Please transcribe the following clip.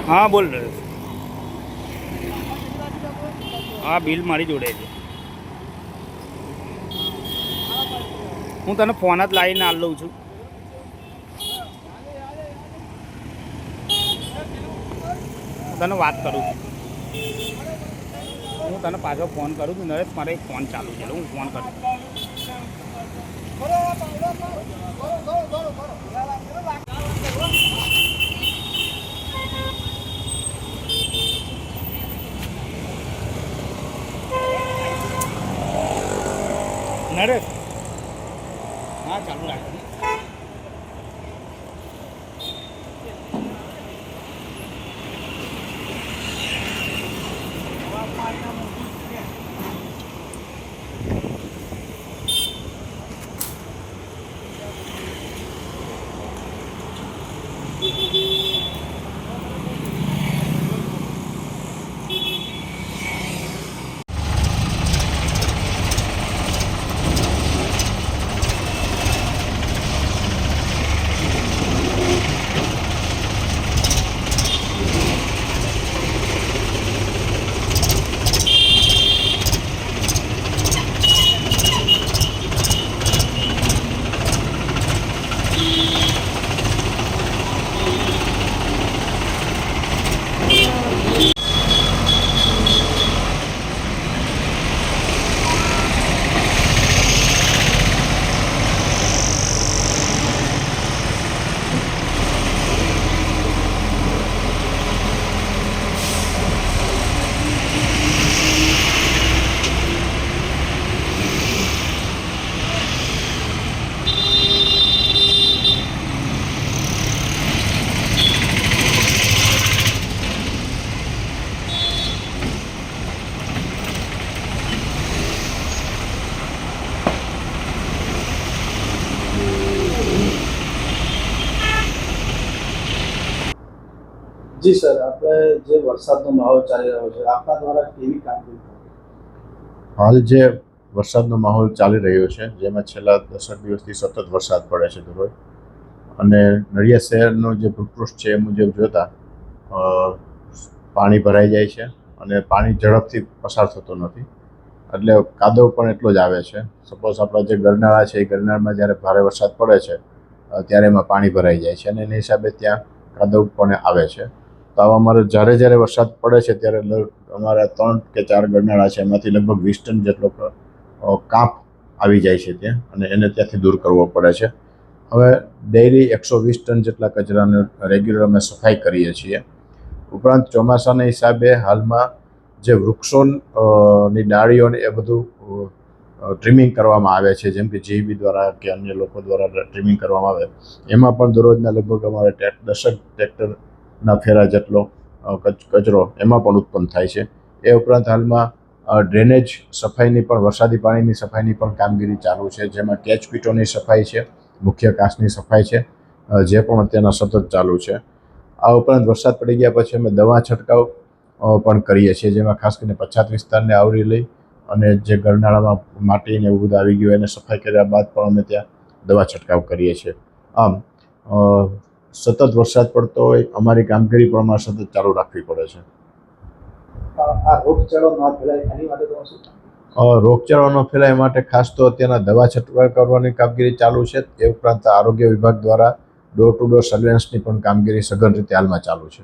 हाँ बोल रहे हाँ बिल मारी जोड़े છે હું તને ફોન જ લાવીને આ લઉં છું હું તને વાત કરું છું હું તને પાછો ફોન કરું છું નરેશ મારે એક ફોન ચાલુ છે હું ફોન કરું नरेश हाँ चालू रख જી સર, આપણે જે વરસાદનો માહોલ ચાલી રહ્યો છે આપના દ્વારા કેવી કામગીરી? હાલ જે વરસાદનો માહોલ ચાલી રહ્યો છે, જેમાં છેલ્લા 10 દિવસથી સતત વરસાદ પડે છે દરરોજ, અને નડિયાદ શહેરનો જે ભૂપૃષ્ઠ છે એ મુજબ જોતા પાણી ભરાઈ જાય છે અને પાણી ઝડપથી પસાર થતો નથી, એટલે કાદવ પણ એટલો જ આવે છે. સપોઝ આપણા જે ગરનાળા છે એ ગરનાળામાં જ્યારે ભારે વરસાદ પડે છે ત્યારે એમાં પાણી ભરાઈ જાય છે અને એના હિસાબે ત્યાં કાદવ પણ આવે છે. તો આવા અમારે જ્યારે વરસાદ પડે છે ત્યારે અમારા 3 કે 4 ગરનાળા છે, એમાંથી લગભગ 20 ટન જેટલો કાંપ આવી જાય છે ત્યાં, અને એને ત્યાંથી દૂર કરવો પડે છે. હવે ડેઇલી 120 ટન જેટલા કચરાને રેગ્યુલર અમે સફાઈ કરીએ છીએ. ઉપરાંત ચોમાસાના હિસાબે હાલમાં જે વૃક્ષોની ડાળીઓને એ બધું ટ્રીમિંગ કરવામાં આવે છે, જેમ કે જીઈબી દ્વારા કે અન્ય લોકો દ્વારા ટ્રીમિંગ કરવામાં આવે, એમાં પણ દરરોજના લગભગ અમારે 10 ટ્રેક્ટરના ફેરા જેટલો કચરો એમાં પણ ઉત્પન્ન થાય છે. એ ઉપરાંત હાલમાં ડ્રેનેજ સફાઈની પણ, વરસાદી પાણીની સફાઈની પણ કામગીરી ચાલુ છે, જેમાં કેચપીટોની સફાઈ છે, મુખ્ય કાંસની સફાઈ છે, જે પણ અત્યારના સતત ચાલુ છે. આ ઉપરાંત વરસાદ પડી ગયા પછી અમે દવા છંટકાવ પણ કરીએ છીએ, જેમાં ખાસ કરીને પછાત વિસ્તારને આવરી લઈ અને જે ગરનાળામાં માટી ને એવું બધું આવી ગયું એને સફાઈ કર્યા બાદ પણ અમે ત્યાં દવા છંટકાવ કરીએ છીએ. આમ સતત વરસાદ પડતો હોય, અમારી કામગીરી પણ અમારે સતત ચાલુ રાખવી પડે છે. આ રોગચાળો ન ફેલાય એની માટે તમે શું? રોગચાળો ન ફેલાય માટે ખાસ તો અત્યારના દવા છંટકાવ કરવાની કામગીરી ચાલુ છે. એ ઉપરાંત આરોગ્ય વિભાગ દ્વારા ડોર ટુ ડોર સર્વેલન્સની પણ કામગીરી સઘન રીતે હાલમાં ચાલુ છે.